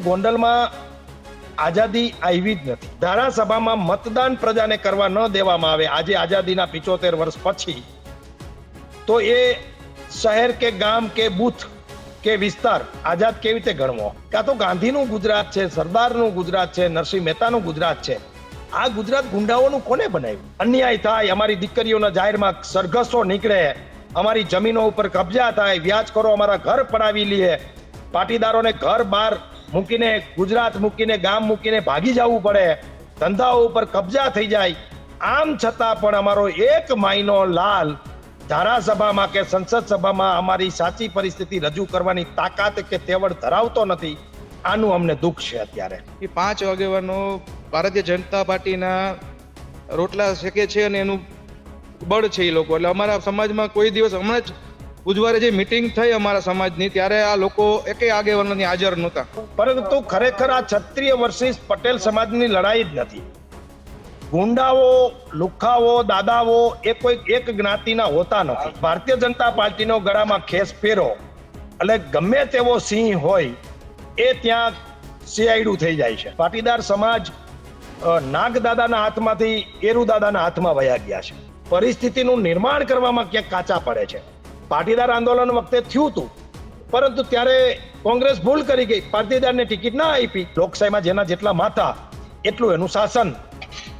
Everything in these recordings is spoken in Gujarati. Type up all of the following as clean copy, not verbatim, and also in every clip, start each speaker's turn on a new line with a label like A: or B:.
A: ગોંડલમાં આઝાદી આવી જ નથી. ધારાસભામાં મતદાન પ્રજાને કરવા ન દેવામાં આવે આજે આઝાદીના 75 વર્ષ પછી, તો એ શહેર કે ગામ કે બૂથ કે વિસ્તાર આઝાદ કેવી રીતે ગણવો? કાં તો ગાંધીનું ગુજરાત છે, સરદારનું ગુજરાત છે, નરસિંહ મહેતાનું ગુજરાત છે. આ ગુજરાત ગુંડાઓનું કોને બનાવ્યું? અન્યાય થાય, અમારી દીકરીઓના જાહેરમાં સરઘસો નીકળે, અમારી જમીનો ઉપર કબજા થાય, વ્યાજખોરો અમારા ઘર પડાવી લે, પાટીદારોને ઘર બહાર મૂકીને, ગુજરાત મૂકીને, ગામ મૂકીને ભાગી જવું પડે, ધંધાઓ ઉપર કબજા થઈ જાય. આમ છતાં પણ અમારો એક માયનો લાલ ધારાસભામાં કે સંસદ સભામાં અમારી સાચી પરિસ્થિતિ રજૂ કરવાની તાકાત કે તેવડ ધરાવતો નથી. આનું અમને દુઃખ છે. અત્યારે
B: એ 5 આગેવાનો ભારતીય જનતા પાર્ટીના રોટલા શેકે છે અને એનું બળ છે એ લોકો. એટલે અમારા સમાજમાં કોઈ દિવસ, હમણાં જ બુધવારે જે મિટિંગ થઈ અમારા સમાજની, ત્યારે આ લોકો એકેય આગેવાનો હાજર નહોતા.
A: પરંતુ ખરેખર આ ક્ષત્રિય વર્સિસ પટેલ સમાજની લડાઈ જ નથી. ગુંડાઓ, લુખાઓ, દાદાઓ એ કોઈ એક જ્ઞાતિના હોતા નથી. ભારતીય જનતા પાર્ટીનો ગળામાં ખેસ પહેરો એટલે ગમે તેવો સિંહ હોય એ ત્યાં સિયાયડું થઈ જાય છે. પાટીદાર સમાજ નાગદાદાના હાથમાંથી એરુદાદાના હાથમાં વયા ગયા છે. પરિસ્થિતિનું નિર્માણ કરવામાં ક્યાંક કાચા પડે છે. પાટીદાર આંદોલન વખતે થયું હતું, પરંતુ ત્યારે કોંગ્રેસ ભૂલ કરી ગઈ, પાટીદારને ટિકિટ ના આપી. લોકશાહીમાં જેના જેટલા માથા એટલું એનું શાસન.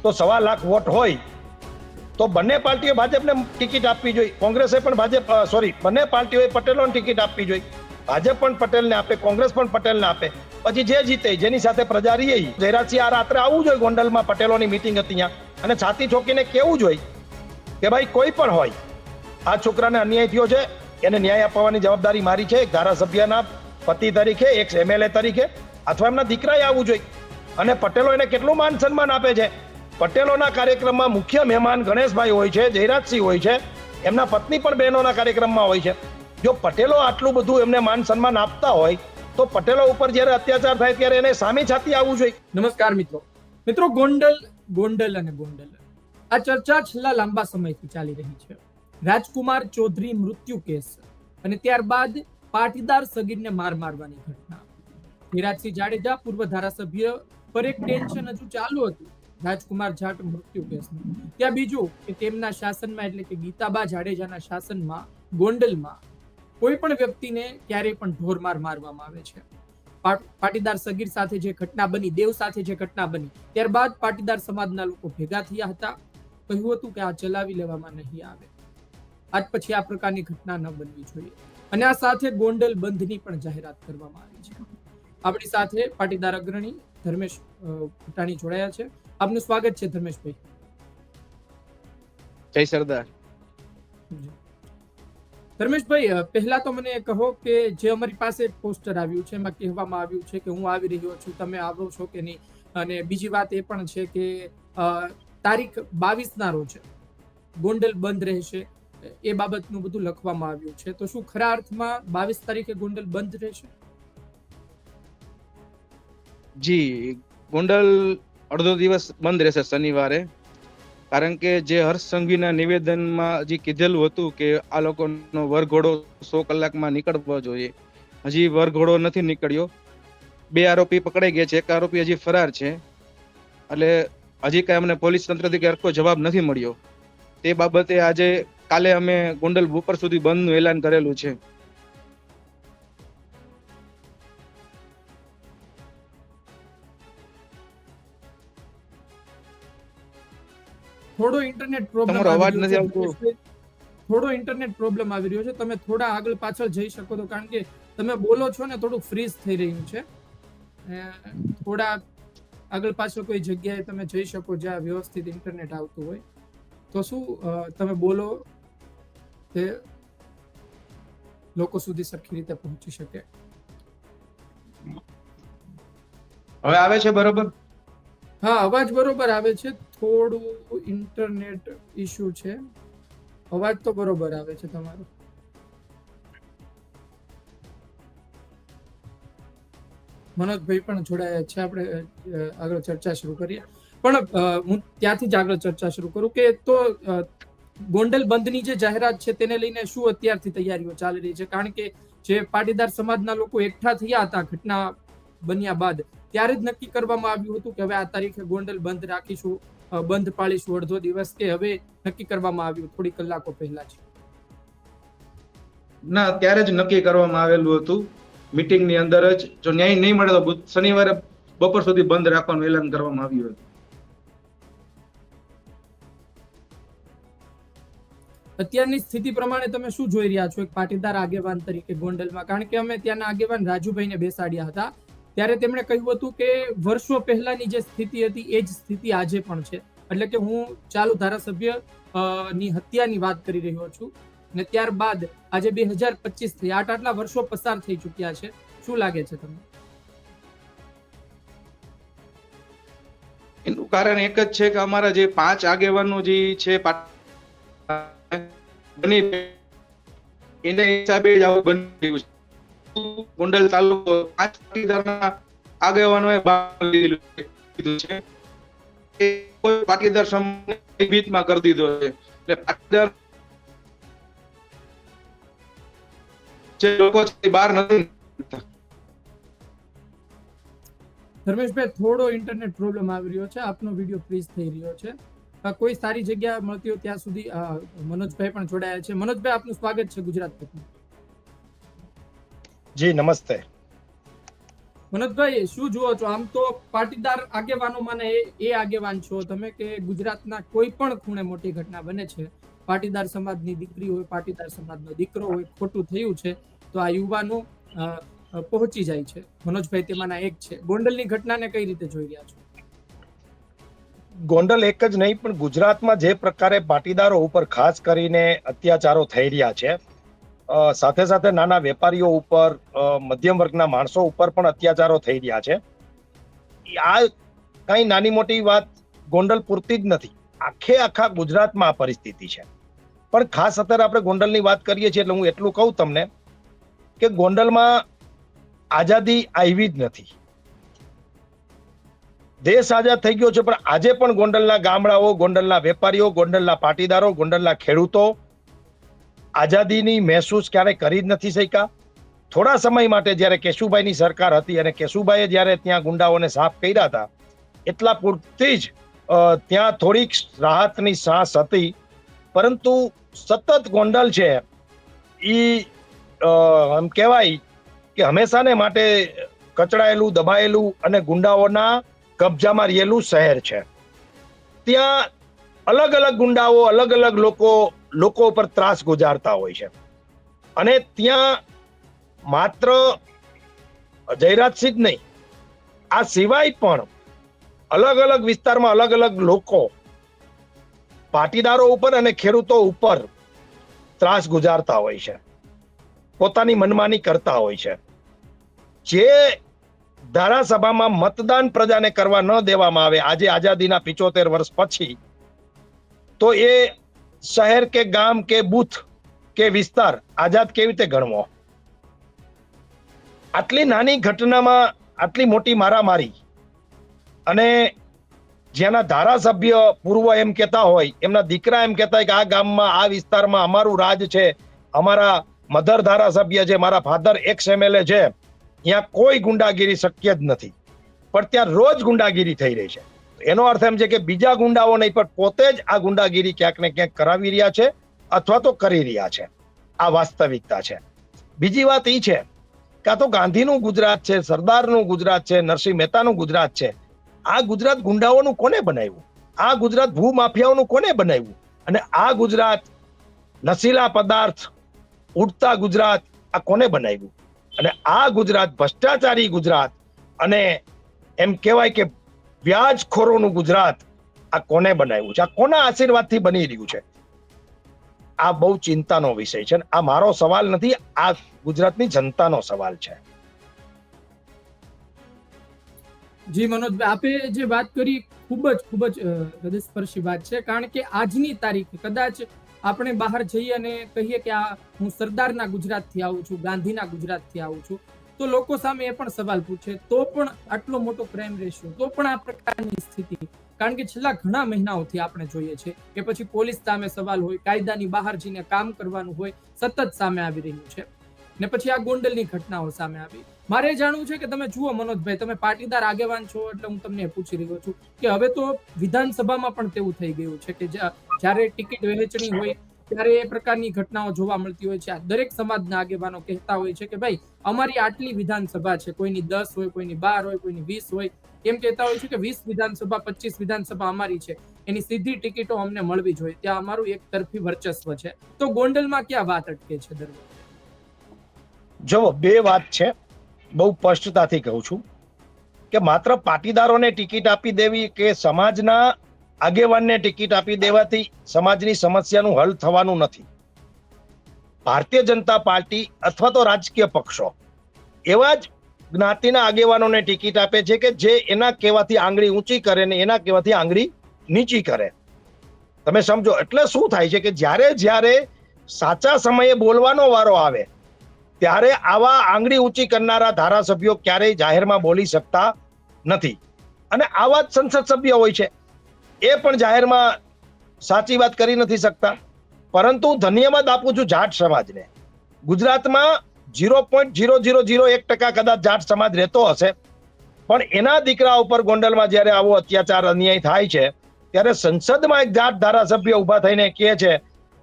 A: તો 1.25 લાખ વોટ હોય તો બંને પાર્ટીઓ ભાજપને ટિકિટ આપવી જોઈએ, કોંગ્રેસે પણ બંને પાર્ટીઓએ પટેલોને ટિકિટ આપવી જોઈએ. ભાજપ પણ પટેલને આપે, કોંગ્રેસ પણ પટેલને આપે. પછી જે જીતે, જેની સાથે પ્રજા રહી. જયરાજસિંહ આ રાત્રે આવવું જોઈએ ગોંડલમાં, પટેલોની મિટિંગ હતી ત્યાં, અને છાતી ઠોકીને કહેવું જોઈએ કે ભાઈ કોઈ પણ હોય, આ છોકરાને અન્યાય થયો છે, એને ન્યાય અપાવવાની જવાબદારી મારી છે. એક ધારાસભ્યના પતિ તરીકે, એક MLA તરીકે, અથવા એમના દીકરાએ આવવું જોઈએ. અને પટેલો એને કેટલું માન સન્માન આપે છે. પટેલોના કાર્યક્રમમાં મુખ્ય મહેમાન ગણેશભાઈ હોય છે, જયરાજસિંહ હોય છે, એમના પત્ની પણ બહેનોના કાર્યક્રમમાં હોય છે. જો પટેલો આટલું બધું એમને માન સન્માન આપતા હોય તો પટેલો ઉપર જ્યારે અત્યાચાર થાય ત્યારે એને સામે છાતી આવવું જોઈએ.
C: નમસ્કાર મિત્રો, ગોંડલ આ ચર્ચા છેલ્લા લાંબા સમયથી ચાલી રહી છે. રાજકુમાર ચૌધરી મૃત્યુ કેસ અને ત્યારબાદ પાટીદાર સગીરને મારવાની ઘટના. ધીરાજસિંહ જાડેજા પૂર્વ ધારાસભ્ય પર એક ટેન્શન હજુ ચાલુ હતું રાજકુમાર જાટ મૃત્યુ કેસનું. ત્યાં બીજું કે તેમના શાસનમાં, એટલે કે ગીતાબા જાડેજાના શાસનમાં ગોંડલમાં કોઈ પણ વ્યક્તિને ક્યારેય પણ ઢોરમાર મારવામાં આવે છે. પાટીદાર સગીર સાથે જે ઘટના બની, દેવ સાથે જે ઘટના બની, ત્યારબાદ પાટીદાર સમાજના લોકો ભેગા થયા હતા, કહ્યું હતું કે આ ચલાવી લેવામાં નહીં આવે, આજ પછી આ પ્રકારની ઘટના ન બનવી જોઈએ. અને આ સાથે ગોંડલ બંધની પણ જાહેરાત કરવામાં આવી છે. આપણી સાથે પાટીદાર અગ્રણી ધર્મેશ ભુટાણી જોડાયા છે. આપનું સ્વાગત છે ધર્મેશભાઈ.
B: જય સરદાર.
C: ધર્મેશભાઈ, પહેલા તો મને કહો કે જે અમારી પાસે પોસ્ટર આવ્યું છે એમાં કહેવામાં આવ્યું છે કે હું આવી રહ્યો છું, તમે આવો છો કે નહીં. અને બીજી વાત એ પણ છે કે તારીખ 22 રોજ ગોંડલ બંધ રહેશે, એ બાબતનું બધું લખવામાં આવ્યું છે. તો શું ખરા અર્થમાં 22 તારીખે ગોંડલ બંધ રહેશે?
B: જી, ગોંડલ અડધો દિવસ બંધ રહેશે શનિવારે. કારણ કે જે હર્ષ સંઘવીના નિવેદનમાં જે કીધેલું હતું કે આ લોકોનો વરઘોડો 100 કલાકમાં નીકળવો જોઈએ, હજી વરઘોડો નથી નીકળ્યો. 2 આરોપી પકડાઈ ગયા છે, 1 આરોપી હજી ફરાર છે. એટલે હજી કઈ અમને પોલીસ તંત્રથી સરખો જવાબ નથી મળ્યો. તે બાબતે આજે કાલે અમે ગોંડલ બપોર સુધી બંધનું એલાન કરેલું છે.
C: થોડો ઇન્ટરનેટ પ્રોબ્લેમ આવી રહ્યો છે. તમે થોડા આગળ પાછળ જઈ શકો તો, કારણ કે તમે બોલો છો ને થોડું ફ્રીઝ થઈ રહ્યું છે. થોડા આગળ પાછળ કોઈ જગ્યાએ તમે જઈ શકો જ્યાં વ્યવસ્થિત ઇન્ટરનેટ આવતું હોય તો શું તમે બોલો તે લોકો સુધી સરખી રીતે પહોંચી શકે.
B: હવે આવે છે બરોબર?
C: હા, અવાજ બરોબર આવે છે. થોડું ઇન્ટરનેટ ઇશ્યુ છે. અવાજ તો બરોબર આવે છે તમારો. મનોજભાઈ પણ જોડાયા છે. આપણે આગળ ચર્ચા શરૂ કરીએ. પણ હું ત્યાંથી જ આગળ ચર્ચા શરૂ કરું કે તો ગોંડલ બંધની જે જાહેરાત છે તેને લઈને શું અત્યારથી તૈયારીઓ ચાલી રહી છે? કારણ કે જે પાટીદાર સમાજના લોકો એકઠા થયા હતા ઘટના બન્યા બાદ ત્યારે જ નક્કી કરવામાં આવ્યું હતું કે હવે આ તારીખે ગોંડલ બંધ રાખીશું, બંધ પાળીશું અડધો દિવસ, કે હવે નક્કી કરવામાં આવ્યું થોડી કલાકો પહેલા જ?
B: ના, ત્યારે જ નક્કી કરવામાં આવેલું હતું મીટિંગની અંદર જ. જો ન્યાય નહીં મળે તો શનિવારે બપોર સુધી બંધ રાખવાનું એલાન કરવામાં આવ્યું હતું.
C: અત્યારની સ્થિતિ પ્રમાણે તમે શું જોઈ રહ્યા છો એક પાટીદાર આગેવાન તરીકે ગોંડલમાં? કારણ કે અમે ત્યાંના આગેવાન રાજુભાઈને બેસાડ્યા હતા, ત્યારે તેમણે કહ્યું હતું કે વર્ષો પહેલાની જે સ્થિતિ હતી એ જ સ્થિતિ આજે પણ છે. એટલે કે હું ચાલુ ધારાસભ્ય ની હત્યાની વાત કરી રહ્યો છું, ને ત્યારબાદ આજે 2025 થઈ, આટલા વર્ષો પસાર થઈ ચુક્યા છે. શું લાગે છે તમને?
B: એનું કારણ એક જ છે કે અમારા જે 5 આગેવાનો જે છે એના હિસાબે જ આવું બની ગયું છે. ગોંડલ તાલુકો 5 પાટીદારના આગેવાનોએ કીધું છે કે કોઈ પાટીદાર સમાજને ભયભીતમાં કરી દીધો છે. એટલે પાટીદાર જે લોકો છે બહાર નથી.
C: ધર્મેશભાઈ, થોડો ઇન્ટરનેટ પ્રોબ્લેમ આવી રહ્યો છે, આપનો વિડીયો ફ્રીઝ થઈ રહ્યો છે. કોઈ સારી જગ્યા મળતી હોય ત્યાં સુધી મનોજભાઈ પણ જોડાયા છે. મનોજભાઈ, આપનું સ્વાગત છે ગુજરાત તકમાં.
A: જી નમસ્તે.
C: મનોજભાઈ, શું જુઓ છો? આમ તો પાટીદાર આગેવાનોમાં એ આગેવાન છો તમે કે ગુજરાતના કોઈ પણ ખૂણે મોટી ઘટના બને છે, પાટીદાર સમાજની દીકરી હોય, પાટીદાર સમાજનો દીકરો હોય, ખોટું થયું છે તો આ યુવાનો પહોંચી જાય છે. મનોજભાઈ તેમાંના એક છે. ગોંડલની ઘટનાને કઈ રીતે જોઈ રહ્યા છો?
A: ગોંડલ એક જ નહીં પણ ગુજરાતમાં જે પ્રકારે પાટીદારો ઉપર ખાસ કરીને અત્યાચારો થઈ રહ્યા છે, સાથે સાથે નાના વેપારીઓ ઉપર, મધ્યમ વર્ગના માણસો ઉપર પણ અત્યાચારો થઈ રહ્યા છે. આ કઈ નાની મોટી વાત ગોંડલ પૂરતી જ નથી, આખા ગુજરાતમાં આ પરિસ્થિતિ છે. પણ ખાસ અત્યારે આપણે ગોંડલની વાત કરીએ છીએ એટલે હું એટલું કહું તમને કે ગોંડલમાં આઝાદી આવી જ નથી. દેશ આઝાદ થઈ ગયો છે પણ આજે પણ ગોંડલના ગામડાઓ, ગોંડલના વેપારીઓ, ગોંડલના પાટીદારો, ગોંડલના ખેડૂતો આઝાદીની મહેસૂસ ક્યારેય કરી જ નથી શક્યા. થોડા સમય માટે જ્યારે કેશુભાઈની સરકાર હતી અને કેશુભાઈએ જ્યારે ત્યાં ગુંડાઓને સાફ કર્યા હતા એટલા પૂરતી જ ત્યાં થોડીક રાહતની શ્વાસ હતી. પરંતુ સતત ગોંડલ છે એ એમ કહેવાય કે હંમેશાને માટે કચડાયેલું, દબાયેલું અને ગુંડાઓના કબજામાં રહેલું શહેર છે. ત્યાં અલગ અલગ ગુંડાઓ, અલગ અલગ લોકો પર ત્રાસ ગુજારતા હોય છે. અને ત્યાં માત્ર જયરાજસિંહ જ નહીં, આ સિવાય પણ અલગ અલગ વિસ્તારમાં અલગ અલગ લોકો પાટીદારો ઉપર અને ખેડૂતો ઉપર ત્રાસ ગુજારતા હોય છે, પોતાની મનમાની કરતા હોય છે. જે ધારાસભામાં મતદાન પ્રજાને કરવા ન દેવામાં આવે આજે આઝાદીના 75 વર્ષ પછી, તો એ શહેર કે ગામ કે બૂથ કે વિસ્તાર આઝાદ કેવી રીતે ગણવો? આટલી નાની ઘટનામાં આટલી મોટી મારામારી, અને જેના ધારાસભ્ય પૂર્વ એમ કહેતા હોય, એમના દીકરા એમ કહેતા હોય કે આ ગામમાં, આ વિસ્તારમાં અમારું રાજ છે, અમારા મધર ધારાસભ્ય છે, મારા ફાધર એક્સ MLA છે, ત્યાં કોઈ ગુંડાગીરી શક્ય જ નથી. પણ ત્યાં રોજ ગુંડાગીરી થઈ રહી છે. એનો અર્થ એમ છે કે બીજા ગુંડાઓ નહીં પણ પોતે જ આ ગુંડાગીરી ક્યાંક ને ક્યાંક કરાવી રહ્યા છે અથવા તો કરી રહ્યા છે. આ વાસ્તવિકતા છે. બીજી વાત એ છે કે આ તો ગાંધીનું ગુજરાત છે, સરદારનું ગુજરાત છે, નરસિંહ મહેતાનું ગુજરાત છે. આ ગુજરાત ગુંડાઓનું કોને બનાવ્યું? આ ગુજરાત ભૂમાફિયાઓનું કોને બનાવ્યું? અને આ ગુજરાત નશીલા પદાર્થ ઉડતા ગુજરાત આ કોને બનાવ્યું? અને આ ગુજરાત ભ્રષ્ટાચારી ગુજરાત અને એમ કહેવાય કે વ્યાજખોરોનું ગુજરાત આ કોને બનાવ્યું છે? આ કોના આશીર્વાદથી બની રહ્યું છે? આ બહુ ચિંતાનો વિષય છે. આ મારો સવાલ નથી, આ ગુજરાતની જનતાનો સવાલ છે.
C: જી મનોજભાઈ, આપે જે વાત કરી ખૂબ જ હૃદયસ્પર્શી વાત છે. કારણ કે આજની તારીખે કદાચ આપણે બહાર જઈએ અને કહીએ કે આ હું સરદારના ગુજરાતથી આવું છું, ગાંધીના ગુજરાતથી આવું છું, તો લોકો સામે એ પણ સવાલ પૂછે તો પણ આટલો મોટો ક્રાઇમ રેશિયો, તો પણ આ પ્રકારની સ્થિતિ. કારણ કે છેલ્લા ઘણા મહિનાઓથી આપણે જોઈએ છે કે પછી પોલીસ સામે સવાલ હોય, કાયદાની બહાર જઈને કામ કરવાનું હોય, સતત સામે આવી રહ્યું છે. ને પછી આ ગોંડલની ઘટનાઓ સામે આવી. મારે જાણવું છે કે તમે જુઓ મનોજભાઈ, તમે પાટીદાર આગેવાન છો એટલે હું તમને પૂછી રહ્યો છું કે હવે તો વિધાનસભામાં પણ તેવું થઈ ગયું છે કે જ્યારે ટિકિટ વહેંચણી હોય ત્યારે એ પ્રકારની ઘટનાઓ જોવા મળતી હોય છે. આ દરેક સમાજના આગેવાનો કહેતા હોય છે કે ભાઈ અમારી આટલી વિધાનસભા છે, કોઈની 10 હોય, કોઈની 12 હોય, કોઈની 20 હોય, એમ કહેતા હોય છે કે 20 વિધાનસભા 25 વિધાનસભા અમારી છે, એની સીધી ટિકિટો અમને મળવી જોઈએ, ત્યાં અમારું એક તરફી વર્ચસ્વ છે. તો ગોંડલમાં ક્યાં વાત અટકે છે દર વખતે?
A: જો બે વાત છે, બહુ સ્પષ્ટતાથી કહું છું કે માત્ર પાટીદારોને ટિકિટ આપી દેવી કે સમાજના આગેવાનને ટિકિટ આપી દેવાથી સમાજની સમસ્યાનું હલ થવાનું નથી. ભારતીય જનતા પાર્ટી અથવા તો રાજકીય પક્ષો એવા જ જ્ઞાતિના આગેવાનોને ટિકિટ આપે છે કે જે એના કહેવાથી આંગળી ઊંચી કરે ને એના કહેવાથી આંગળી નીચી કરે. તમે સમજો, એટલે શું થાય છે કે જ્યારે જ્યારે સાચા સમયે બોલવાનો વારો આવે ત્યારે આવા આંગળી ઊંચી કરનારા ધારાસભ્યો ક્યારેય જાહેરમાં બોલી શકતા નથી. અને આવા જ સંસદ સભ્ય હોય છે, એ પણ જાહેરમાં સાચી વાત કરી નથી શકતા. પરંતુ ધન્યવાદ આપું છું જાટ સમાજને. ગુજરાતમાં 0.0001% કદાચ જાટ સમાજ રહેતો હશે, પણ એના દીકરા ઉપર ગોંડલમાં જ્યારે આવો અત્યાચાર અન્યાય થાય છે ત્યારે સંસદમાં એક જાટ ધારાસભ્ય ઉભા થઈને કહે છે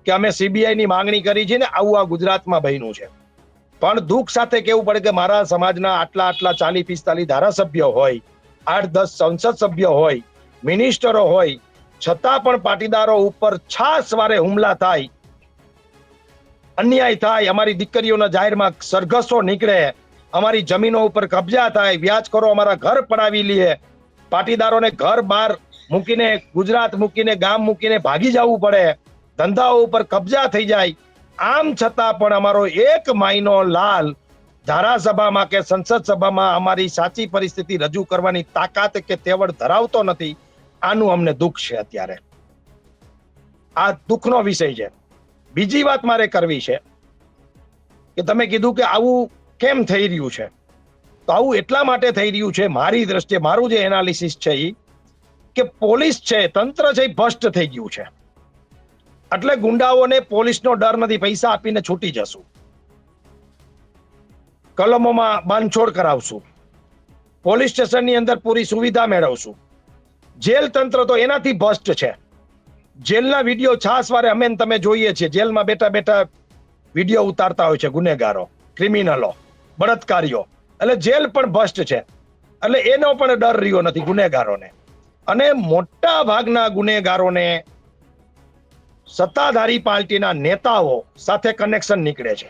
A: કે અમે સીબીઆઈ ની માંગણી કરી છે ને આવું આ ગુજરાતમાં બન્યું છે. પણ દુઃખ સાથે કહેવું પડે કે મારા સમાજના આટલા 40-45 ધારાસભ્યો હોય, 8-10 સંસદ સભ્યો હોય, મિનિસ્ટરો હોય, છતાં પણ પાટીદારો ઉપર છાસવારે હુમલા થાય, અન્યાય થાય, અમારી દીકરીઓના જાહેરમાં સરઘસો નીકળે, અમારી જમીનો ઉપર કબજા થાય, વ્યાજખોરો અમારા ઘર પડાવી લે, પાટીદારોને ઘર બહાર મૂકીને, ગુજરાત મૂકીને, ગામ મૂકીને ભાગી જવું પડે, ધંધાઓ ઉપર કબજા થઈ જાય. આમ છતાં પણ અમારો એક માયનો લાલ ધારાસભામાં કે સંસદ સભામાં અમારી સાચી પરિસ્થિતિ રજૂ કરવાની તાકાત કે તેવડ ધરાવતો નથી. આનું અમને દુઃખ છે. અત્યારે આ દુઃખનો વિષય છે. બીજી વાત મારે કરવી છે કે તમે કીધું કે આવું કેમ થઈ રહ્યું છે, તો આવું એટલા માટે થઈ રહ્યું છે મારી દ્રષ્ટિએ, મારું જે એનાલિસિસ છે એ કે પોલીસ છે, તંત્ર છે, એ ભ્રષ્ટ થઈ ગયું છે. એટલે ગુંડાઓને પોલીસનો ડર નથી, પૈસા આપીને છૂટી જશું, કલમોમાં બાંધછોડ કરાવશું, પોલીસ સ્ટેશનની અંદર પૂરી સુવિધા મેળવશું. જેલ તંત્ર તો એનાથી ભ્રષ્ટ છે. જેલના વિડીયો છાસવારે અમે તમે જોઈએ છીએ, જેલમાં બેઠા બેઠા વિડીયો ઉતારતા હોય છે ગુનેગારો, ક્રિમિનલો, બળાત્કારીઓ. એટલે જેલ પણ ભ્રષ્ટ છે. એટલે એનો પણ ડર રહ્યો નથી ગુનેગારોને. અને મોટા ભાગના ગુનેગારોને સત્તાધારી પાર્ટીના નેતાઓ સાથે કનેક્શન નીકળે છે,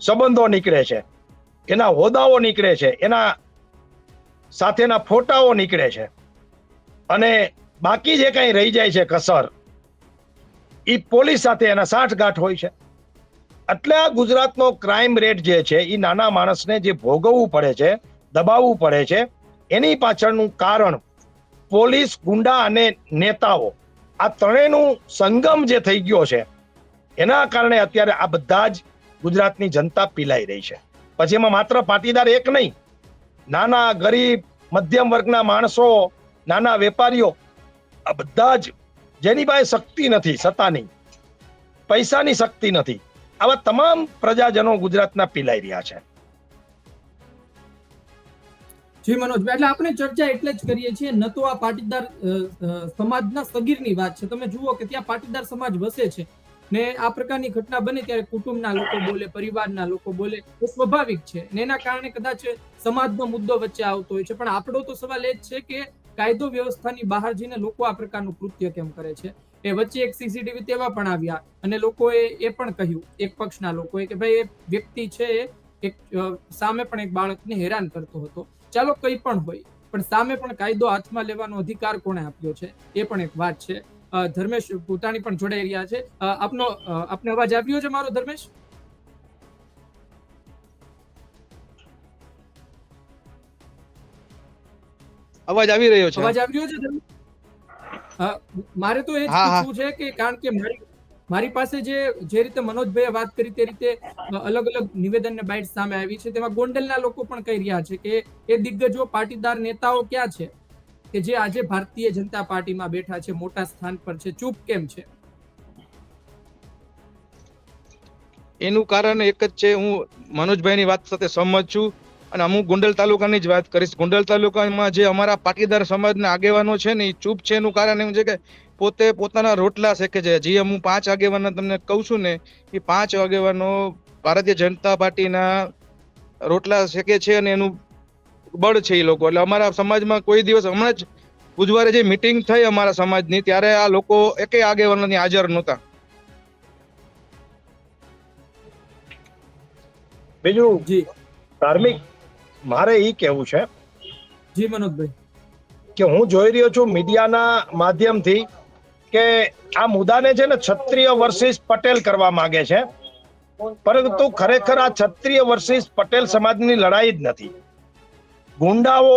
A: સંબંધો નીકળે છે, એના હોદ્દાઓ નીકળે છે, એના સાથેના ફોટાઓ નીકળે છે, અને બાકી જે કઈ રહી જાય છે કસર, એ પોલીસ સાથે એના સાંઠગાંઠ હોય છે. એટલે આ ગુજરાતનો ક્રાઇમ રેટ જે છે એ નાના માણસને જે ભોગવવું પડે છે, દબાવવું પડે છે, એની પાછળનું કારણ પોલીસ, ગુંડા અને નેતાઓ, આ ત્રણેયનું સંગમ જે થઈ ગયો છે, એના કારણે અત્યારે આ બધા જ ગુજરાતની જનતા પીલાઈ રહી છે. પછી એમાં માત્ર પાટીદાર એક નહીં, નાના ગરીબ મધ્યમ વર્ગના માણસો, નાના વેપારીઓ, આ બધા જ જેની પાસે શક્તિ નથી, સત્તાની, પૈસાની શક્તિ નથી, આવા તમામ પ્રજાજનો ગુજરાતના પીલાઈ રહ્યા છે.
C: જી મનોજભાઈ, એટલે આપણે ચર્ચા એટલે જ કરીએ છીએ, ન તો આ પાટીદાર સમાજના સગીરની વાત છે. તમે જુઓ કે ત્યાં પાટીદાર સમાજ વસે છે ને આ પ્રકારની ઘટના બને ત્યારે કુટુંબના લોકો બોલે, પરિવારના લોકો બોલે, એ સ્વાભાવિક છે ને એના કારણે કદાચ સમાજનો મુદ્દો વચ્ચે આવતો હોય છે. પણ આપણો તો સવાલ એ જ છે કે કાયદો વ્યવસ્થાની બહાર જઈને લોકો આ પ્રકારનું કૃત્ય કેમ કરે છે. એ વચ્ચે એક સીસીટીવી તેવા પણ આવ્યા અને લોકોએ એ પણ કહ્યું, એક પક્ષના લોકોએ, કે ભાઈ એ વ્યક્તિ છે એક સામે પણ એક બાળકને હેરાન કરતો હતો. ચાલો કંઈ પણ હોય, પણ સામે પણ કાયદો હાથમાં લેવાનો અધિકાર કોણે આપ્યો છે એ પણ એક વાત છે. ધર્મેશ પોતાની પણ જોડાઈ રહ્યા છે. આપને અવાજ આવ્યો છે મારો ધર્મેશ?
B: અવાજ આવી રહ્યો છે?
C: અવાજ આવી રહ્યો છે ધર્મેશ? મારે તો એ જ પૂછવું છે કે કારણ કે મારી પાસે જે રીતે મનોજભાઈએ વાત કરી તે રીતે અલગ અલગ નિવેદન ને બાઇટ સામે આવી છે, તેમાં ગોંડલના લોકો પણ કહી રહ્યા છે કે એ દિગ્ગજો પાટીદાર નેતાઓ ક્યાં છે કે જે આજે ભારતીય જનતા પાર્ટીમાં બેઠા છે, મોટા સ્થાન પર છે, ચૂપ કેમ છે?
B: એનું કારણ એક જ છે. હું મનોજભાઈની વાત સાથે સહમત છું અને અમુક ગોંડલ તાલુકાની જ વાત કરીશ. ગોંડલ તાલુકામાં જે અમારા પાટીદાર સમાજના આગેવાનો છે ને એ ચૂપ છે એનું કારણ એવું છે કે પોતે પોતાના રોટલા શેકે છે. જે હું 5 આગેવાનો તમને કહું છું ને એ 5 આગેવાનો ભારતીય જનતા પાર્ટીના રોટલા શેકે છે અને એનું બળ છે એ લોકો. એટલે અમારા સમાજમાં કોઈ દિવસ, હમણાં જ બુધવારે જે મીટિંગ થઈ અમારા સમાજની, ત્યારે આ લોકો એકેય આગેવાનો ની હાજર નહોતા.
A: બીજું
C: જી
A: ધાર્મિક મારે ઈ કહેવું છે
C: જી મનોજભાઈ,
A: કે હું જોઈ રહ્યો છું મીડિયાના માધ્યમથી કે આ મુદ્દાને છે ને ક્ષત્રિય વર્સિસ પટેલ કરવા માંગે છે, પરંતુ ખરેખર આ ક્ષત્રિય વર્સિસ પટેલ સમાજની લડાઈ જ નથી. ગુંડાઓ,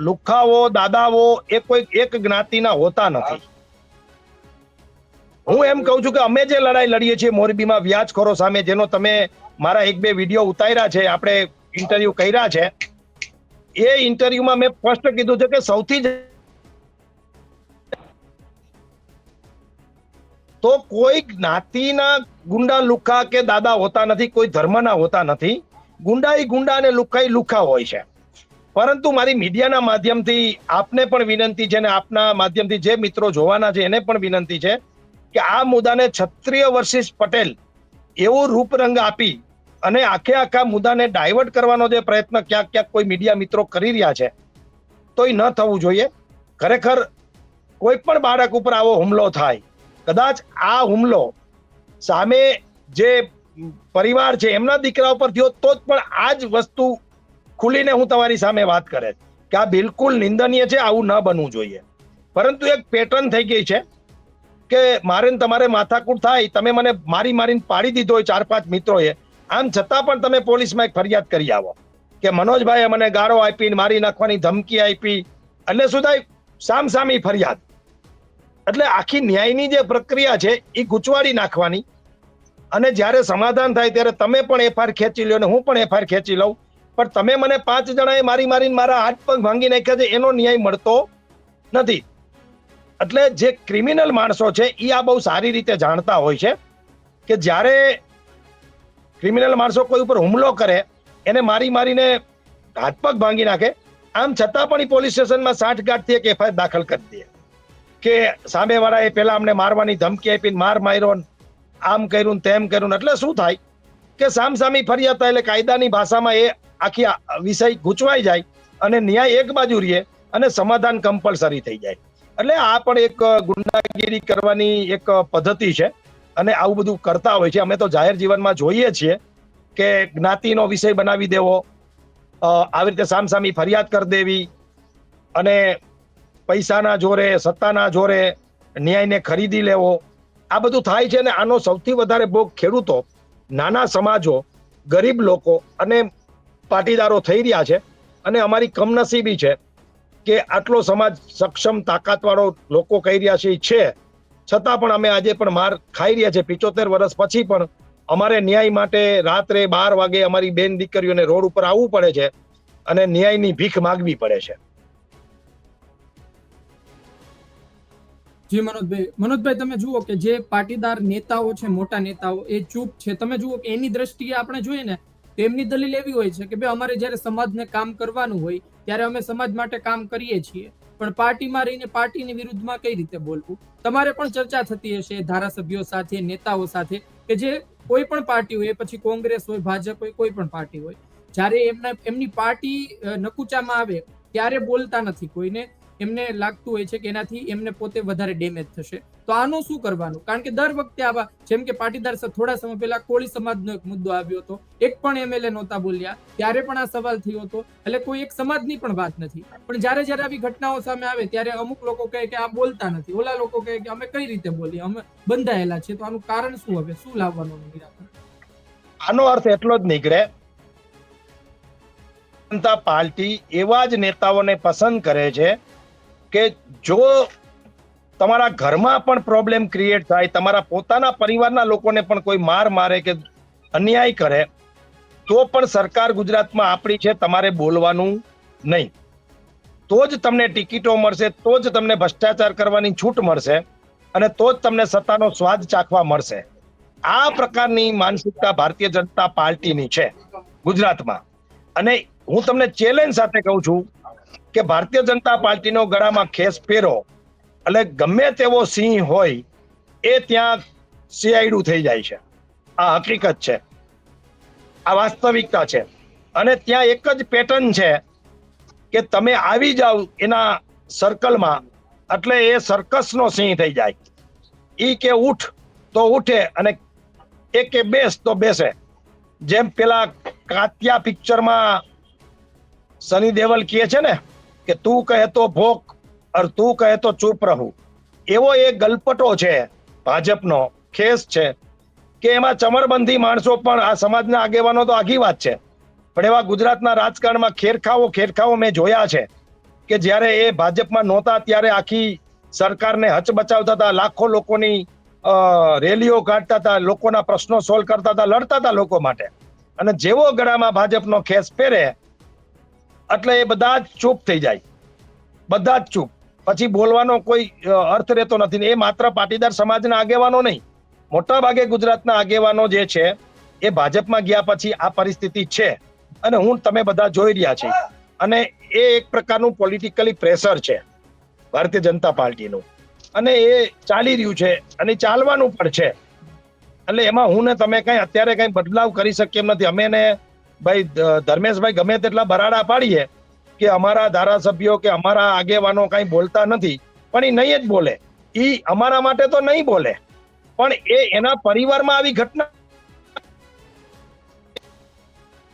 A: લુખ્ખાઓ, દાદાઓ એ કોઈ એક જ્ઞાતિના હોતા નથી. હું એમ કહું છું કે અમે જે લડાઈ લડીએ છીએ મોરબીમાં વ્યાજખોરો સામે, જેનો તમે મારા 1-2 વિડીયો ઉતાર્યા છે, આપણે ઇન્ટરવ્યુ કર્યા છે, એ ઇન્ટરવ્યુમાં મેં સ્પષ્ટ કીધું છે કે સૌથી તો કોઈ જ્ઞાતિના ગુંડા, લુખ્ખા કે દાદા હોતા નથી, કોઈ ધર્મના હોતા નથી. ગુંડાઈ ગુંડા અને લુખ્ખાઈ લુખ્ખા હોય છે. પરંતુ મારી મીડિયાના માધ્યમથી આપને પણ વિનંતી છે, ને આપના માધ્યમથી જે મિત્રો જોવાના છે એને પણ વિનંતી છે કે આ મુદ્દાને ક્ષત્રિય વર્સિસ પટેલ એવો રૂપરંગ આપી અને આખા મુદ્દાને ડાયવર્ટ કરવાનો જે પ્રયત્ન ક્યાંક કોઈ મીડિયા મિત્રો કરી રહ્યા છે, તો એ ન થવું જોઈએ. ખરેખર કોઈ પણ બાળક ઉપર આવો હુમલો થાય, કદાચ આ હુમલો સામે જે પરિવાર છે એમના દીકરા ઉપર થયો તો જ પણ આ જ વસ્તુ ખુલીને હું તમારી સામે વાત કરે કે આ બિલકુલ નિંદનીય છે, આવું ન બનવું જોઈએ. પરંતુ એક પેટર્ન થઈ ગઈ છે કે મારે ને તમારે માથાકૂટ થાય, તમે મને મારીને પાડી દીધો હોય 4-5 મિત્રોએ, આમ છતાં પણ તમે પોલીસમાં એક ફરિયાદ કરી આવો કે મનોજભાઈએ મને ગાળો આપી, મારી નાખવાની ધમકી આપી, એટલે શું થાય? સામસામી ફરિયાદ. એટલે આખી ન્યાયની જે પ્રક્રિયા છે એ ગૂંચવાડી નાખવાની, અને જ્યારે સમાધાન થાય ત્યારે તમે પણ એફઆઈઆર ખેંચી લો ને હું પણ એફઆઈઆર ખેંચી લઉં, પણ તમે મને 5 જણાએ મારીને મારા હાથ પગ ભાંગી નાખ્યા છે, એનો ન્યાય મળતો નથી. એટલે જે ક્રિમિનલ માણસો છે એ આ બહુ સારી રીતે જાણતા હોય છે કે જ્યારે ક્રિમિનલ માણસો કોઈ ઉપર હુમલો કરે, એને મારીને હાથ પગ ભાંગી નાખે, આમ છતાં પણ પોલીસ સ્ટેશનમાં 60 એક એફઆઈઆર દાખલ કરી દે કે સામેવાળાએ પહેલા અમને મારવાની ધમકી આપીને માર્યો, આમ કર્યું તેમ કર્યું. એટલે શું થાય કે સામસામી ફરિયાદ થાય, એટલે કાયદાની ભાષામાં એ આખી વિષય ગૂંચવાઈ જાય અને ન્યાય એક બાજુ રહે અને સમાધાન કમ્પલસરી થઈ જાય. એટલે આ પણ એક ગુંડાગીરી કરવાની એક પદ્ધતિ છે અને આવું બધું કરતા હોય છે. અમે તો જાહેર જીવનમાં જોઈએ છીએ કે જ્ઞાતિનો વિષય બનાવી દેવો, આવી રીતે સામસામી ફરિયાદ કરી દેવી અને પૈસાના જોરે, સત્તાના જોરે ન્યાયને ખરીદી લેવો, આ બધું થાય છે. અને આનો સૌથી વધારે ભોગ ખેડૂતો, નાના સમાજો, ગરીબ લોકો અને પાટીદારો થઈ રહ્યા છે. અને અમારી કમનસીબી છે કે આટલો સમાજ સક્ષમ, તાકાતવાળો લોકો કહી રહ્યા છે, છતાં પણ અમે આજે પણ માર ખાઈ રહ્યા છે. 75 વર્ષ પછી પણ અમારે ન્યાય માટે રાત્રે 12 વાગે અમારી બેન દીકરીઓને રોડ ઉપર આવવું પડે છે અને ન્યાયની ભીખ માંગવી પડે છે.
C: જી મનોજભાઈ, તમે જુઓ કે જે પાટીદાર નેતાઓ છે, મોટા નેતાઓ, એ ચૂપ છે. તમે જુઓ કે એની દ્રષ્ટિએ આપણે જોઈએ ને, તેમની દલીલ એવી હોય છે કે ભાઈ અમારે જ્યારે સમાજને કામ કરવાનું હોય ત્યારે અમે સમાજ માટે કામ કરીએ છીએ, પણ પાર્ટીમાં રહીને પાર્ટીની વિરુદ્ધમાં કઈ રીતે બોલવું? તમારે પણ ચર્ચા થતી હશે ધારાસભ્યો સાથે, નેતાઓ સાથે, કે જે કોઈ પણ પાર્ટી હોય, પછી કોંગ્રેસ હોય, ભાજપ હોય, કોઈ પણ પાર્ટી હોય, જ્યારે એમની પાર્ટી નકુચામાં આવે ત્યારે બોલતા નથી કોઈને. એમને લાગતું હોય છે કે એનાથી એમને પોતે વધારે ડેમેજ થશે. તો આનું શું કરવાનું? કારણ કે દર વખતે આવા, જેમ કે પાટીદાર થોડા સમય પહેલા કોળી સમાજનો એક મુદ્દો આવ્યો હતો, એક પણ એમએલએ નહોતા બોલ્યા, ત્યારે પણ આ સવાલ થયો હતો. એટલે કોઈ એક સમાજની પણ વાત નથી, પણ જ્યારે આવી ઘટનાઓ સામે આવે ત્યારે અમુક લોકો કહે કે આ બોલતા નથી, ઓલા લોકો કહે કે અમે કઈ રીતે બોલીએ, અમે બંધાયેલા છે. તો આનું કારણ શું? હવે શું લાવવાનું નિરાકરણ?
A: આનો અર્થ એટલો જ નીકળે, જનતા પાર્ટી એવા જ નેતાઓને પસંદ કરે છે કે જો તમારા ઘરમાં પણ પ્રોબ્લેમ ક્રિએટ થાય, તમારા પોતાના પરિવારના લોકોને પણ કોઈ મારે કે અન્યાય કરે, તો પણ સરકાર ગુજરાતમાં આપણી છે, તમારે બોલવાનું નહીં. તો જ તમને ટિકિટો મળશે, તો જ તમને ભ્રષ્ટાચાર કરવાની છૂટ મળશે અને તો જ તમને સત્તાનો સ્વાદ ચાખવા મળશે. આ પ્રકારની માનસિકતા ભારતીય જનતા પાર્ટીની છે ગુજરાતમાં. અને હું તમને ચેલેન્જ સાથે કહું છું કે ભારતીય જનતા પાર્ટીનો ગળામાં ખેસ પહેરો એટલે ગમે તેવો સિંહ હોય એ ત્યાં સિયાયડું થઈ જાય છે. આ હકીકત છે, આ વાસ્તવિકતા છે. અને ત્યાં એક જ પેટર્ન છે કે તમે આવી જાઓ એના સર્કલમાં એટલે એ સર્કસનો સિંહ થઈ જાય. ઈ કે ઉઠ તો ઉઠે અને એ કે બેસ તો બેસે. જેમ પેલા કાત્યા પિક્ચરમાં સની દેવલ કહે છે ને કે તું કહે તો ભોક और તું કહે તો ચૂપ રહું, એવો એ ગલપટો છે ભાજપનો, ખેસ છે કે એમાં ચમરબંધી માણસો પણ આ સમાજના આગેવાનો તો આખી વાત છે, પણ એવા ગુજરાતના રાજકારણમાં ખેરખાવો મેં જોયા છે કે જ્યારે એ ભાજપમાં નહોતા ત્યારે આખી સરકારને હચબચાવતા હતા, લાખો લોકોની રેલીઓ કાઢતા હતા, લોકોના પ્રશ્નો સોલ્વ કરતા હતા, લડતા હતા લોકો માટે. અને જેવો ગળામાં ભાજપનો ખેસ પહેરે એટલે એ બધા જ ચૂપ થઈ જાય, બધા જ ચૂપ. પછી બોલવાનો કોઈ અર્થ રહેતો નથી. એ માત્ર પાટીદાર સમાજના આગેવાનો નહીં, મોટા ભાગે ગુજરાતના આગેવાનો જે છે એ ભાજપમાં ગયા પછી આ પરિસ્થિતિ છે. અને તમે બધા જોઈ રહ્યા છે. અને એ એક પ્રકારનું પોલિટિકલી પ્રેશર છે ભારતીય જનતા પાર્ટીનું, અને એ ચાલી રહ્યું છે અને ચાલવાનું પણ છે. એટલે એમાં હું ને તમે કઈ અત્યારે કઈ બદલાવ કરી શકીએ એમ નથી. અમે ને ભાઈ ધર્મેશભાઈ ગમે તેટલા બરાડા પાડીએ કે અમારા ધારાસભ્યો કે અમારા આગેવાનો કઈ બોલતા નથી, પણ એ નહીં જ બોલે. એ અમારા માટે તો નહીં બોલે, પણ એ એના પરિવારમાં આવી ઘટના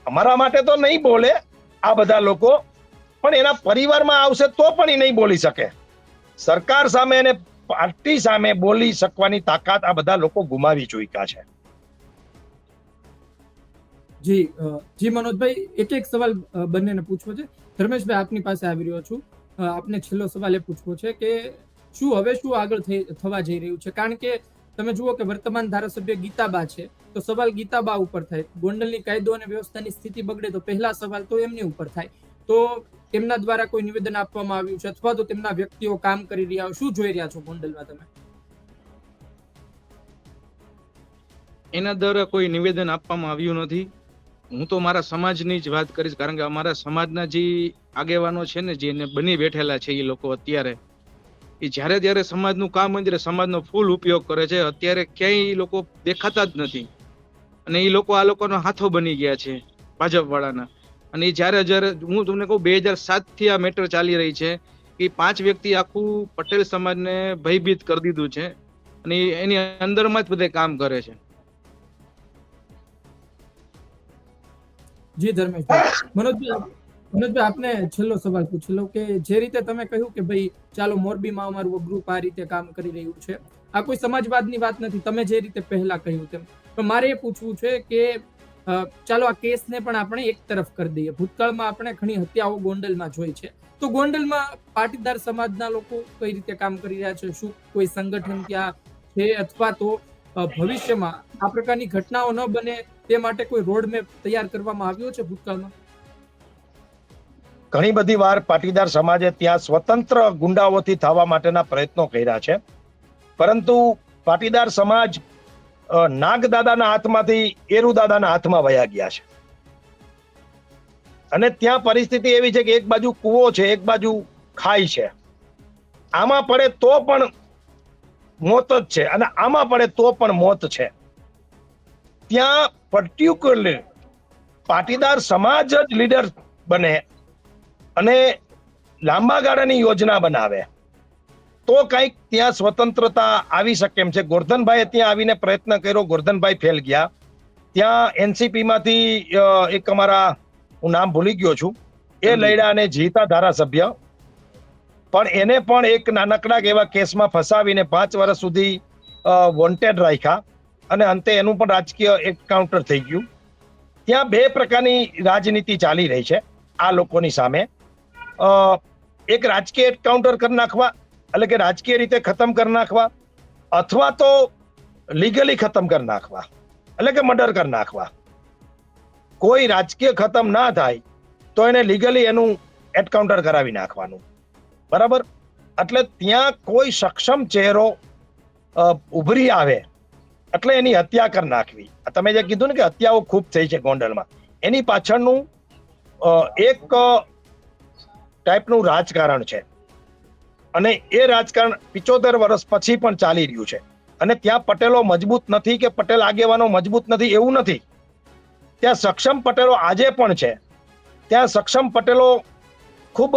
A: અમારા માટે તો નહીં બોલે આ બધા લોકો, પણ એના પરિવારમાં આવશે તો પણ એ નહીં બોલી શકે. સરકાર સામે અને પાર્ટી સામે બોલી શકવાની તાકાત આ બધા લોકો ગુમાવી ચૂક્યા છે.
C: જી મનોજભાઈ, એક સવાલ બંનેને પૂછવો છે. ધર્મેશભાઈ, આપની પાસે આવી રહ્યો છું. આપને છેલ્લો સવાલ એ પૂછવો છે કે શું આગળ થવા જઈ રહ્યું છે? કારણ કે તમે જુઓ કે વર્તમાન ધારાસભ્ય ગીતાબા છે, તો સવાલ ગીતાબા ઉપર થાય. ગોંડલની કાયદો અને વ્યવસ્થાની સ્થિતિ બગડે તો પહેલા સવાલ તો એમની ઉપર થાય. તો તેમના દ્વારા કોઈ નિવેદન આપવામાં આવ્યું છે અથવા તો તેમના વ્યક્તિઓ કામ કરી રહ્યા, શું જોઈ રહ્યા છો ગોંડલમાં તમે?
B: એના દ્વારા કોઈ નિવેદન આપવામાં આવ્યું નથી. હું તો મારા સમાજની જ વાત કરીશ, કારણ કે અમારા સમાજના જે આગેવાનો છે ને, જેને બની બેઠેલા છે એ લોકો અત્યારે એ જ્યારે ત્યારે સમાજનું કામ હોય સમાજનો ફૂલ ઉપયોગ કરે છે. અત્યારે ક્યાંય એ લોકો દેખાતા જ નથી અને એ લોકો આ લોકોનો હાથો બની ગયા છે ભાજપ વાળાના. અને એ જ્યારે હું તમને કહું 2007 થી આ મેટર ચાલી રહી છે કે 5 વ્યક્તિ આખું પટેલ સમાજને ભયભીત કરી દીધું છે અને એની અંદરમાં જ બધે કામ કરે છે.
C: જી ધર્મેશભાઈ. મનોજભાઈ, આપને છેલ્લો સવાલ પૂછી લઉં કે જે રીતે તમે કહ્યું કે ભાઈ ચાલો મોરબીમાં અમારું ગ્રુપ આ રીતે કામ કરી રહ્યું છે, આ કોઈ સમાજવાદની વાત નથી, તમે જે રીતે પહેલા કહ્યું તેમ, પણ મારે એ પૂછવું છે કે ચાલો આ કેસને પણ આપણે એક તરફ કરી દઈએ. ભૂતકાળમાં આપણે ઘણી હત્યાઓ ગોંડલમાં જોઈ છે, તો ગોંડલમાં પાટીદાર સમાજના લોકો કઈ રીતે કામ કરી રહ્યા છે? શું કોઈ સંગઠન ત્યાં છે અથવા તો ભવિષ્યમાં આ પ્રકારની ઘટનાઓ ન બને તે માટે કોઈ રોડમેપ તૈયાર કરવામાં આવ્યો છે ભૂતકાળમાં?
A: ઘણી બધી વાર પાટીદાર સમાજે ત્યાં સ્વતંત્ર ગુંડાઓથી થવા માટેના પ્રયત્નો કર્યા છે, પરંતુ પાટીદાર સમાજ નાગદાદાના હાથમાંથી એરુદાદાના હાથમાં વયા ગયા છે. અને ત્યાં પરિસ્થિતિ એવી છે કે એક બાજુ કૂવો છે, એક બાજુ ખાઈ છે. આમાં પડે તો પણ મોત જ છે અને આમાં પડે તો પણ મોત છે. ત્યાં પર્ટિક્યુલરલી પાટીદાર સમાજ જ લીડર બને અને લાંબા ગાળાની યોજના બનાવે તો કંઈક ત્યાં સ્વતંત્રતા આવી શકે એમ છે. ગોરધનભાઈએ ત્યાં આવીને પ્રયત્ન કર્યો, ગોરધનભાઈ ફેલ ગયા. ત્યાં એનસીપી માંથી એક અમારા, હું નામ ભૂલી ગયો છું, એ લડ્યા અને જીતા ધારાસભ્ય, પણ એને પણ એક નાનકડા એવા કેસમાં ફસાવીને 5 વર્ષ સુધી વોન્ટેડ રાખ્યા અને અંતે એનું પણ રાજકીય એન્કાઉન્ટર થઈ ગયું. ત્યાં 2 પ્રકારની રાજનીતિ ચાલી રહી છે આ લોકોની સામે. એક રાજકીય એન્કાઉન્ટર કરી નાખવા, એટલે કે રાજકીય રીતે ખતમ કરી નાખવા, અથવા તો લીગલી ખતમ કરી નાખવા, એટલે કે મર્ડર કરી નાખવા. કોઈ રાજકીય ખતમ ના થાય તો એને લીગલી એનું એન્કાઉન્ટર કરાવી નાખવાનું, બરાબર? એટલે ત્યાં કોઈ સક્ષમ ચહેરો ઉભરી આવે એટલે એની હત્યા કરી નાખવી. તમે જે કીધું ને કે હત્યાઓ ખૂબ થઈ છે ગોંડલમાં, એની પાછળનું એક ટાઈપનું રાજકારણ છે અને એ રાજકારણ 75 વર્ષ પછી પણ ચાલી રહ્યું છે. અને ત્યાં પટેલો મજબૂત નથી કે પટેલ આગેવાનો મજબૂત નથી એવું નથી. ત્યાં સક્ષમ પટેલો આજે પણ છે. ત્યાં સક્ષમ પટેલો ખૂબ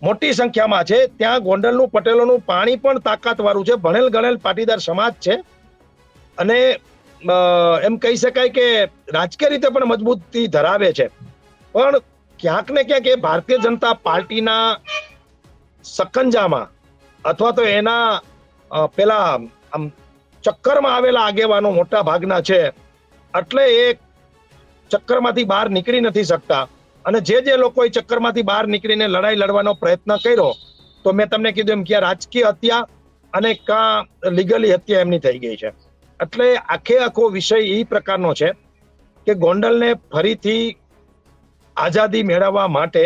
A: મોટી સંખ્યામાં છે. ત્યાં ગોંડલનું પટેલોનું પાણી પણ તાકાતવાળું છે. ભણેલ ગણેલ પાટીદાર સમાજ છે અને એમ કહી શકાય કે રાજકીય રીતે પણ મજબૂતી ધરાવે છે. પણ ક્યાંક ને ક્યાંક એ ભારતીય જનતા પાર્ટીના સકંજામાં અથવા તો એના પેલા આમ ચક્કરમાં આવેલા આગેવાનો મોટા ભાગના છે. એટલે એ ચક્કરમાંથી બહાર નીકળી નથી શકતા. અને જે લોકોએ ચક્કરમાંથી બહાર નીકળીને લડાઈ લડવાનો પ્રયત્ન કર્યો તો મેં તમને કીધું એમ કે રાજકીય હત્યા અને કાં લીગલી હત્યા એમની થઈ ગઈ છે. એટલે આખો વિષય એ પ્રકારનો છે કે ગોંડલને ફરીથી આઝાદી મેળવવા માટે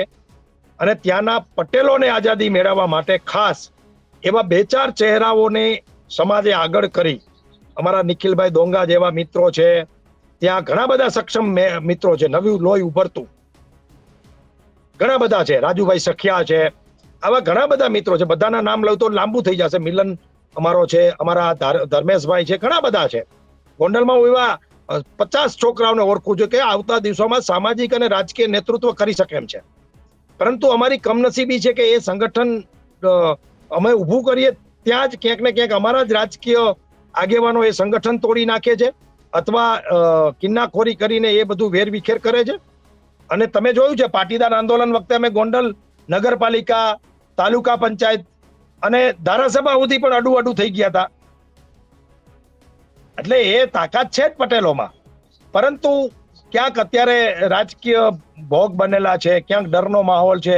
A: અને ત્યાંના પટેલોને આઝાદી મેળવવા માટે ખાસ એવા 2-4 ચહેરાઓને સમાજે આગળ કરી. અમારા નિખિલભાઈ દોંગા જેવા મિત્રો છે, ત્યાં ઘણા બધા સક્ષમ મિત્રો છે, નવું લોહી ઉભરતું ઘણા બધા છે, રાજુભાઈ સખિયા છે, આવા ઘણા બધા મિત્રો છે. બધાના નામ લઉં તો લાંબુ થઈ જશે. મિલન અમારો છે, અમારા ધર્મેશભાઈ છે, ઘણા બધા છે. ગોંડલમાં હું એવા 50 છોકરાઓને ઓળખું છું કે આવતા દિવસોમાં સામાજિક અને રાજકીય નેતૃત્વ કરી શકે એમ છે. પરંતુ અમારી કમનસીબી છે કે એ સંગઠન અમે ઊભું કરીએ ત્યાં જ ક્યાંક ને ક્યાંક અમારા જ રાજકીય આગેવાનો એ સંગઠન તોડી નાખે છે અથવા કિન્નાખોરી કરીને એ બધું વેરવિખેર કરે છે. અને તમે જોયું છે પાટીદાર આંદોલન વખતે અમે ગોંડલ નગરપાલિકા, તાલુકા પંચાયત અને ધારાસભા સુધી પણ અડું થઈ ગયા હતા. એટલે એ તાકાત છે જ પટેલોમાં. પરંતુ ક્યાંક અત્યારે રાજકીય ભોગ બનેલા છે, ક્યાંક ડરનો માહોલ છે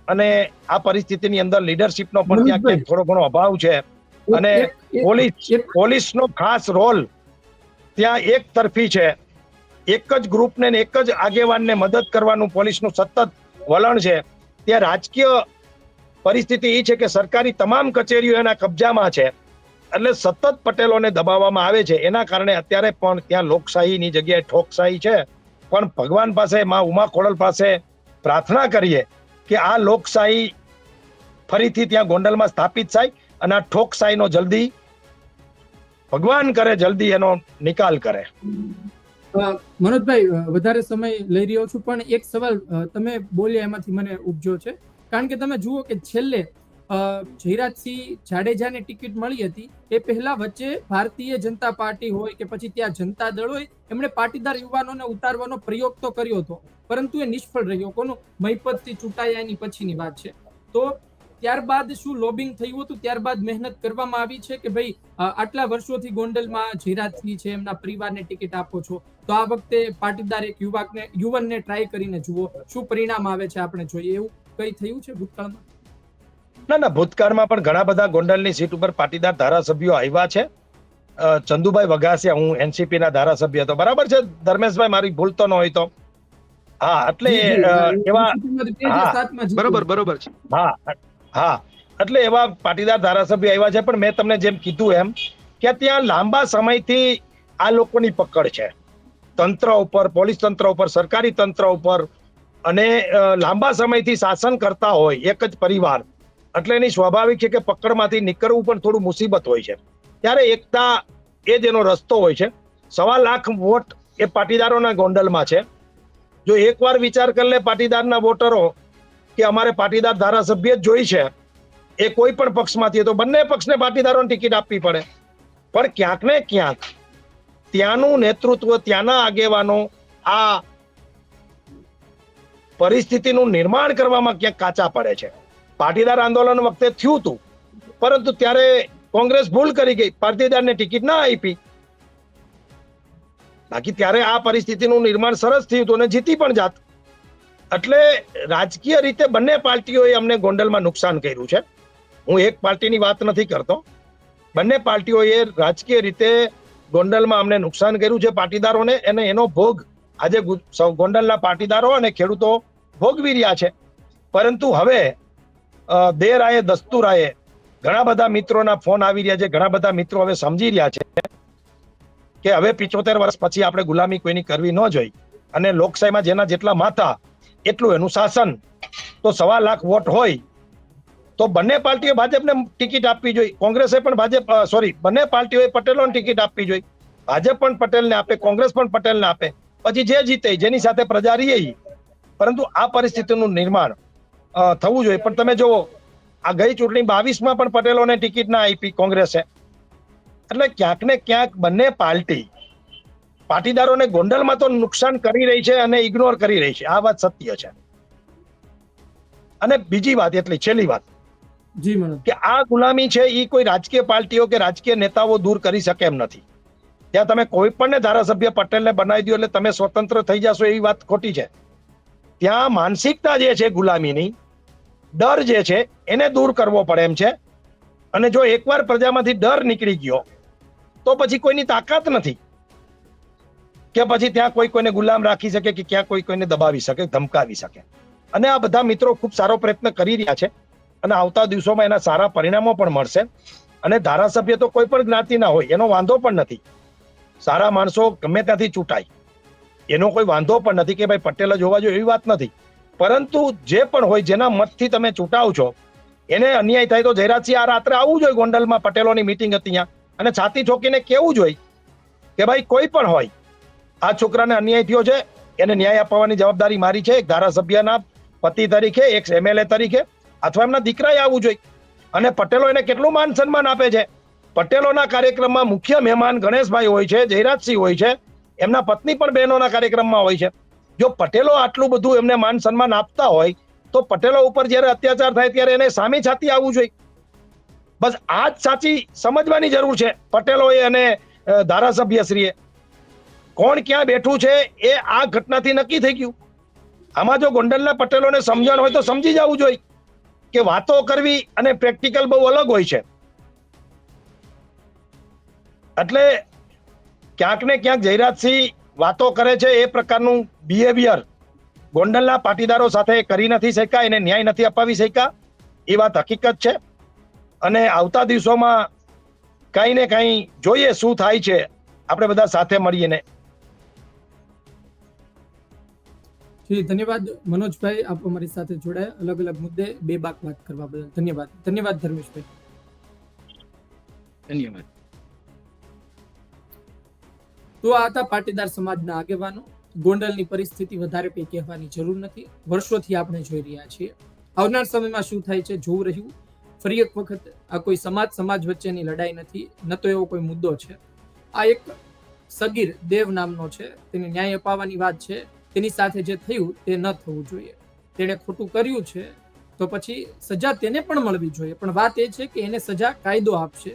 A: અને આ પરિસ્થિતિની અંદર લીડરશિપનો પણ ક્યાંક થોડો ઘણો અભાવ છે. અને પોલીસનો ખાસ રોલ ત્યાં એક તરફી છે. એક જ ગ્રુપને એક જ આગેવાનને મદદ કરવાનું પોલીસનું સતત વલણ છે. ત્યાં રાજકીય પરિસ્થિતિ એ છે કે સરકારી તમામ કચેરીઓ એના કબજામાં છે. એટલે સતત પટેલોને દબાવવામાં આવે છે. એના કારણે અત્યારે પણ ત્યાં લોકશાહીની જગ્યાએ ઠોકશાહી છે. પણ ભગવાન પાસે, માં ઉમા ખોડલ પાસે પ્રાર્થના કરીએ કે આ લોકશાહી ફરીથી ત્યાં ગોંડલમાં સ્થાપિત થાય અને આ ઠોકશાહીનો જલ્દી ભગવાન કરે જલ્દી એનો નિકાલ કરે.
C: મનોજભાઈ, વધારે સમય લઈ રહ્યો છું પણ એક સવાલ તમે બોલ્યા એમાંથી મને ઉપજો છે. કારણ કે તમે જુઓ કે છેલ્લે જયરાજસિંહ જાડેજાને ટિકિટ મળી હતી એ પહેલા વચ્ચે ભારતીય જનતા પાર્ટી હોય કે પછી ત્યાં જનતા દળ હોય, એમણે પાટીદાર યુવાનોને ઉતારવાનો પ્રયોગ તો કર્યો હતો, પરંતુ એ નિષ્ફળ રહ્યો. કોનું મહીપતથી ચૂંટાયા એની પછીની વાત છે. તો ત્યારબાદ શું લોબિંગ થયું હતું? ત્યારબાદ મહેનત કરવામાં આવી છે કે ભાઈ આટલા વર્ષોથી ગોંડલમાં જયરાજસિંહ છે, એમના પરિવારને ટિકિટ આપો છો, તો આ વખતે પાટીદાર એક યુવાનને ટ્રાય કરીને જુઓ શું પરિણામ આવે છે, આપણે જોઈએ. એવું કઈ થયું છે ભૂતકાળમાં?
A: ના, ભૂતકાળમાં પણ ઘણા બધા ગોંડલની સીટ ઉપર પાટીદાર ધારાસભ્યો આવ્યા છે. ચંદુભાઈ વઘાસિયા, હું એનસીપી ના ધારાસભ્ય હતો, બરાબર છે ધર્મેશભાઈ, મારી ભૂલ તો ન હોય તો. હા, એટલે એવા
B: બરોબર છે.
A: હા, એટલે એવા પાટીદાર ધારાસભ્ય આવ્યા છે. પણ મેં તમને જેમ કીધું એમ કે ત્યાં લાંબા સમયથી આ લોકોની પકડ છે તંત્ર ઉપર, પોલીસ તંત્ર ઉપર, સરકારી તંત્ર ઉપર, અને લાંબા સમયથી શાસન કરતા હોય એક જ પરિવાર. એટલે એની સ્વાભાવિક છે કે પકડમાંથી નીકળવું પણ થોડું મુસીબત હોય છે. ત્યારે એકતા એ જ એનો રસ્તો હોય છે. 1.25 લાખ વોટ એ પાટીદારોના ગોંડલમાં છે. જો એકવાર વિચાર કરી લે પાટીદારના વોટરો કે અમારે પાટીદાર ધારાસભ્ય જ જોઈ છે, એ કોઈ પણ પક્ષમાંથી, તો બંને પક્ષને પાટીદારોને ટિકિટ આપવી પડે. પણ ક્યાંક ને ક્યાંક ત્યાંનું નેતૃત્વ, ત્યાંના આગેવાનો આ પરિસ્થિતિનું નિર્માણ કરવામાં ક્યાંક કાચા પડે છે. પાટીદાર આંદોલન વખતે થયું હતું, પરંતુ ત્યારે કોંગ્રેસ ભૂલ કરી ગઈ, પાટીદારને ટિકિટ ના આપી. બાકી ત્યારે આ પરિસ્થિતિનું નિર્માણ સરસ થયું હતું અને જીતી પણ જાત. એટલે રાજકીય રીતે બંને પાર્ટીઓએ અમને ગોંડલમાં નુકસાન કર્યું છે. હું એક પાર્ટીની વાત નથી કરતો. બંને પાર્ટીઓએ રાજકીય રીતે ગોંડલમાં અમને નુકસાન કર્યું છે પાટીદારોને, અને એનો ભોગ આજે ગોંડલના પાટીદારો અને ખેડૂતો ભોગવી રહ્યા છે. પરંતુ હવે દેર આયે દસ્તુર આયે, ઘણા બધા મિત્રોના ફોન આવી રહ્યા છે. ઘણા બધા મિત્રો હવે સમજી રહ્યા છે કે હવે 75 વર્ષ પછી આપણે ગુલામી કોઈની કરવી ન જોઈએ, અને લોકશાહીમાં જેના જેટલા માથા એટલું એનું શાસન. તો 1.25 લાખ વોટ હોય તો બંને પાર્ટીઓ ભાજપને ટિકિટ આપવી જોઈએ. કોંગ્રેસે પણ બંને પાર્ટીઓએ પટેલોને ટિકિટ આપવી જોઈએ. ભાજપ પણ પટેલને આપે, કોંગ્રેસ પણ પટેલને આપે. પછી જે જીતે જેની સાથે પ્રજા રહે. પરંતુ આ પરિસ્થિતિનું નિર્માણ થવું જોઈએ. પણ તમે જુઓ, આ ગઈ ચૂંટણી 22માં પણ પટેલોને ટિકિટ ના આપી કોંગ્રેસે. એટલે ક્યાંક ને ક્યાંક બંને પાટીદારોને ગોંડલમાં તો નુકસાન કરી રહી છે અને ઇગ્નોર કરી રહી છે. આ વાત સત્ય છે. અને બીજી વાત, એટલી છેલ્લી વાત,
C: જી મનોજ,
A: કે આ ગુલામી છે એ કોઈ રાજકીય પાર્ટીઓ કે રાજકીય નેતાઓ દૂર કરી શકે એમ નથી. ત્યાં તમે કોઈ પણ ધારાસભ્ય પટેલને બનાવી દો એટલે તમે સ્વતંત્ર થઈ જશો એવી વાત ખોટી છે. ત્યાં માનસિકતા જે છે ગુલામીની, ડર જે છે એને દૂર કરવો પડે એમ છે. અને જો એકવાર પ્રજામાંથી ડર નીકળી ગયો તો પછી કોઈની તાકાત નથી કે પછી ત્યાં કોઈ કોઈને ગુલામ રાખી શકે કે ક્યાં કોઈ કોઈને દબાવી શકે, ધમકાવી શકે. અને આ બધા મિત્રો ખૂબ સારો પ્રયત્ન કરી રહ્યા છે અને આવતા દિવસોમાં એના સારા પરિણામો પણ મળશે. અને ધારાસભ્ય તો કોઈ પણ જ્ઞાતિના હોય એનો વાંધો પણ નથી. સારા માણસો ગમે ત્યાંથી ચૂંટાય એનો કોઈ વાંધો પણ નથી કે ભાઈ પટેલ જ હોવા જોઈએ એવી વાત નથી. પરંતુ જે પણ હોય, જેના મતથી તમે ચૂંટાવ છો, એને અન્યાય થાય તો જયરાજસિંહ આ રાત્રે આવવું જોઈએ. ગોંડલમાં પટેલોની મીટિંગ હતી ત્યાં, અને છાતી ઠોકીને કેવું જોઈએ કે ભાઈ કોઈ પણ હોય, આ છોકરાને અન્યાય થયો છે, એને ન્યાય અપાવવાની જવાબદારી મારી છે. એક ધારાસભ્યના પતિ તરીકે, એક MLA તરીકે, અથવા એમના દીકરાએ આવવું જોઈએ. અને પટેલો એને કેટલું માન સન્માન આપે છે. પટેલોના કાર્યક્રમમાં મુખ્ય મહેમાન ગણેશભાઈ હોય છે, જયરાજસિંહ હોય છે, એમના પત્ની પણ બહેનોના કાર્યક્રમમાં હોય છે. જો પટેલો આટલું બધું એમને માન સન્માન આપતા હોય તો પટેલો ઉપર જ્યારે અત્યાચાર થાય ત્યારે એને સામે છાતી આવવું જોઈએ. બસ આ જ સાચી સમજવાની જરૂર છે પટેલોએ અને ધારાસભ્યશ્રીએ. કોણ ક્યાં બેઠું છે એ આ ઘટનાથી નક્કી થઈ ગયું. આમાં જો ગોંડલના પટેલોને સમજણ હોય તો સમજી જવું જોઈએ કે વાતો કરવી અને પ્રેક્ટિકલ બહુ અલગ હોય છે. એટલે ક્યાંક ને ક્યાંક જયરાજસિંહ વાતો કરે છે એ પ્રકારનું બિહેવિયર ગોંડલના પાટીદારો સાથે કરી નથી શક્યા, એને ન્યાય નથી અપાવી શક્યા, એ વાત હકીકત છે. અને આવતા દિવસોમાં કઈ ને કઈ જોઈએ શું થાય છે, આપણે બધા સાથે મળીને.
C: જી ધન્યવાદ મનોજભાઈ, આપ અમારી સાથે જોડાયા, અલગ અલગ મુદ્દે બેબાક વાત કરવા બદલ ધન્યવાદ. ધન્યવાદ ધર્મેશભાઈ.
B: ધન્યવાદ.
C: તો આ હતા પાટીદાર સમાજના આગેવાનો. ગોંડલની પરિસ્થિતિ વધારે કંઈ કહેવાની જરૂર નથી, વર્ષોથી આપણે જોઈ રહ્યા છીએ. આવનાર સમયમાં શું થાય છે જોવું રહ્યું. ફરી એક વખત આ કોઈ સમાજ વચ્ચેની લડાઈ નથી, ન તો એવો કોઈ મુદ્દો છે. આ એક સગીર દેવ નામનો છે, તેને ન્યાય અપાવવાની વાત છે. તેની સાથે જે થયું તે ન થવું જોઈએ. તેણે ખોટું કર્યું છે તો પછી સજા તેને પણ મળવી જોઈએ. પણ વાત એ છે કે એને સજા કાયદો આપશે.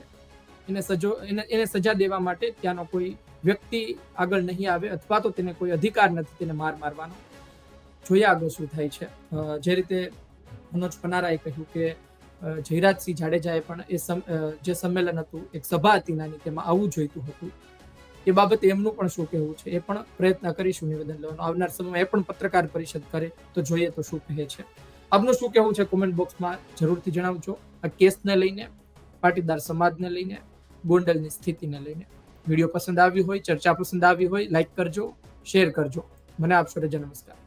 C: એને સજા દેવા માટે ત્યાંનો કોઈ વ્યક્તિ આગળ નહીં આવે, અથવા તો તેને કોઈ અધિકાર નથી તેને મારવાનો. જોઈએ આગળ શું થાય છે. જે રીતે મનોજ પનારાએ કહ્યું કે જયરાજસિંહ જાડેજાએ પણ જે સંમેલન હતું, એક સભા હતી નાની, તેમાં આવવું જોઈતું હતું. એ બાબતે એમનું પણ શું કહેવું છે એ પણ પ્રયત્ન કરીશું નિવેદન લેવાનો. આવનાર સમયમાં એ પણ પત્રકાર પરિષદ કરે તો જોઈએ તો શું કહે છે. આપનું શું કહેવું છે કોમેન્ટ બોક્સમાં જરૂરથી જણાવજો. આ કેસને લઈને, પાટીદાર સમાજને લઈને, ગોંડલની સ્થિતિને લઈને. વિડીયો પસંદ આવ્યું હોય, ચર્ચા પસંદ આવી હોય, લાઈક કરજો, શેર કરજો. મને આપશો રજા. નમસ્કાર.